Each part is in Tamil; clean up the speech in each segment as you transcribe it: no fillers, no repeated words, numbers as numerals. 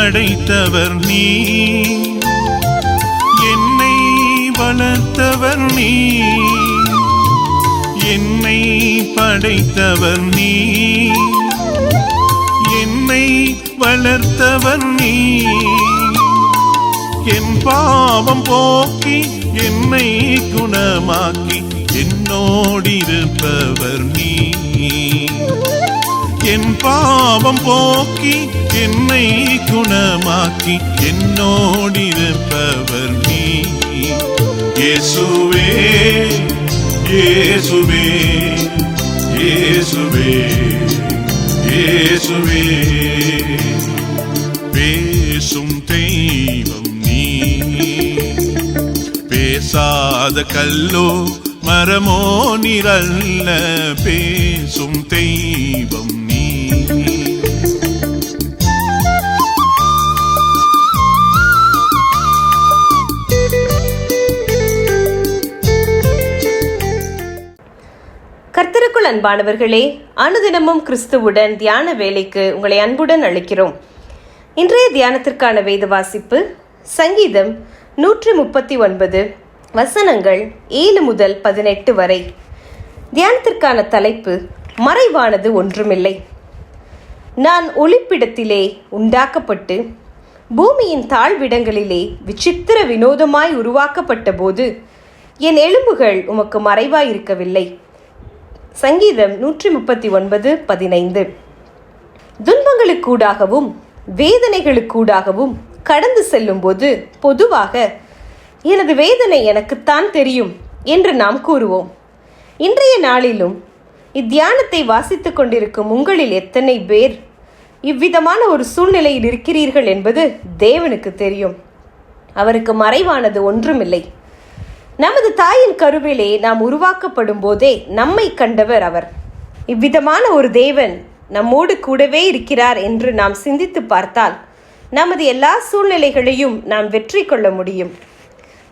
படைத்தவர் நீ, என்னை வளர்த்தவர் நீ, என்னை படைத்தவர் நீ, என்னை வளர்த்தவர் நீ, என் பாவம் போக்கி என்னை குணமாக்கி என்னோடிருப்பவர் நீ, என் பாவம் போக்கி என்னை குணமாக்கி என்னோடிருப்பவர் நீ. இயேசுவே இயேசுவே இயேசுவே இயேசுவே, பேசும் தெய்வம் நீ, பேசாத கல்லோ மரமோ நிரல்ல, பேசும் தெய்வம் நீ. கர்த்தருக்குள் அன்பானவர்களே, அனுதினமும் கிறிஸ்துவுடன் தியான வேலைக்கு உங்களை அன்புடன் அழைக்கிறோம். இன்றைய தியானத்திற்கான வேத வாசிப்பு சங்கீதம் 139 வசனங்கள் 7 முதல் 18 வரை. தியானத்திற்கான தலைப்பு மறைவானது ஒன்றுமில்லை. நான் ஒளிப்பிடத்திலே உண்டாக்கப்பட்டு பூமியின் தாழ்விடங்களிலே விசித்திர வினோதமாய் உருவாக்கப்பட்ட போது என் எலும்புகள் உமக்கு மறைவாயிருக்கவில்லை. சங்கீதம் 139:15. துன்பங்களுக்கூடாகவும் வேதனைகளுக்கூடாகவும் கடந்து செல்லும் போது பொதுவாக எனது வேதனை எனக்குத்தான் தெரியும் என்று நாம் கூறுவோம். இன்றைய நாளிலும் இத்தியானத்தை வாசித்துக் கொண்டிருக்கும் உங்களில் எத்தனை பேர் இவ்விதமான ஒரு சூழ்நிலையில் இருக்கிறீர்கள் என்பது தேவனுக்கு தெரியும். அவருக்கு மறைவானது ஒன்றுமில்லை. நமது தாயின் கருவிலே நாம் உருவாக்கப்படும் போதே நம்மை கண்டவர் அவர். இவ்விதமான ஒரு தேவன் நம்மோடு கூடவே இருக்கிறார் என்று நாம் சிந்தித்து பார்த்தால் நமது எல்லா சூழ்நிலைகளையும் நாம் வெற்றி கொள்ள முடியும்.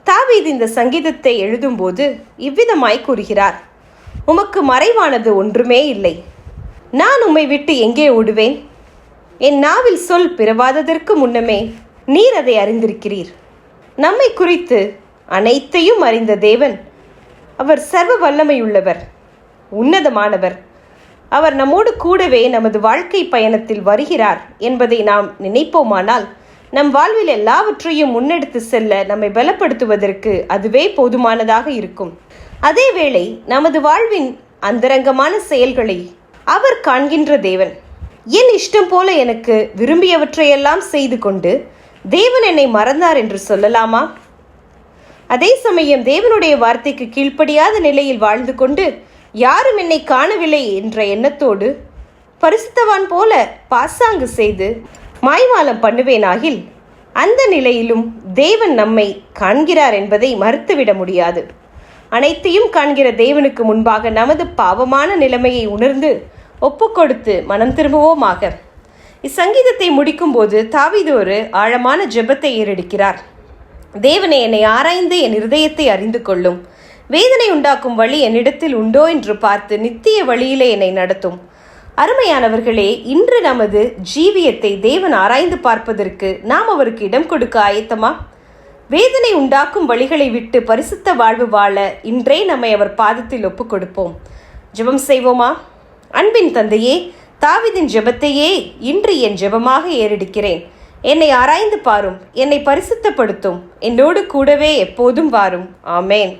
தாவீது இந்த சங்கீதத்தை எழுதும்போது இவ்விதமாய் கூறுகிறார், உமக்கு மறைவானது ஒன்றுமே இல்லை. நான் உம்மை விட்டு எங்கே ஓடுவேன்? என் நாவில் சொல் பிறவாததற்கு முன்னமே நீர் அதை அறிந்திருக்கிறீர். நம்மை குறித்து அனைத்தையும் அறிந்த தேவன் அவர் சர்வ வல்லமையுள்ளவர், உன்னதமானவர். அவர் நம்மோடு கூடவே நமது வாழ்க்கை பயணத்தில் வருகிறார் என்பதை நாம் நினைப்போமானால் நம் வாழ்வில் எல்லாவற்றையும் முன்னெடுத்து செல்ல நம்மை பலப்படுத்துவதற்கு அதுவே போதுமானதாக இருக்கும். அதேவேளை நமது வாழ்வின் அந்தரங்கமான செயல்களை அவர் காண்கின்ற தேவன். என் இஷ்டம் போல எனக்கு விரும்பியவற்றையெல்லாம் செய்து கொண்டு தேவன் என்னை மறந்தார் என்று சொல்லலாமா? அதே சமயம் தேவனுடைய வார்த்தைக்கு கீழ்ப்படியாத நிலையில் வாழ்ந்து கொண்டு யாரும் என்னை காணவில்லை என்ற எண்ணத்தோடு பரிசுத்தவான் போல பாசாங்கு செய்து மாய்மாலம் பண்ணுவேனாகில் அந்த நிலையிலும் தேவன் நம்மை காண்கிறார் என்பதை மறுத்துவிட முடியாது. அனைத்தையும் காண்கிற தேவனுக்கு முன்பாக நமது பாவமான நிலைமையை உணர்ந்து ஒப்புக்கொடுத்து மனம் திரும்புவோமாக. இச்சங்கீதத்தை முடிக்கும்போது தாவீது ஒரு ஆழமான ஜெபத்தை ஏறெடுக்கிறார். தேவனே, என்னை ஆராய்ந்து என் இருதயத்தை அறிந்து கொள்ளும். வேதனை உண்டாக்கும் வழி என்னிடத்தில் உண்டோ என்று பார்த்து நித்திய வழியிலே என்னை நடத்தும். அருமையானவர்களே, இன்று நமது ஜீவியத்தை தேவன் ஆராய்ந்து பார்ப்பதற்கு நாம் அவருக்கு இடம் கொடுக்க ஆயத்தமா? வேதனை உண்டாக்கும் வழிகளை விட்டு பரிசுத்த வாழ்வு வாழ இன்றே நம்மை அவர் பாதத்தில் ஒப்புக் கொடுப்போம். ஜெபம் செய்வோமா? அன்பின் தந்தையே, தாவீதின் ஜெபத்தையே இன்று என் ஜெபமாக ஏறெடுக்கிறேன். என்னை ஆராய்ந்து பாரும், என்னை பரிசுத்தப்படுத்தும், என்னோடு கூடவே எப்போதும் வாரும். ஆமேன்.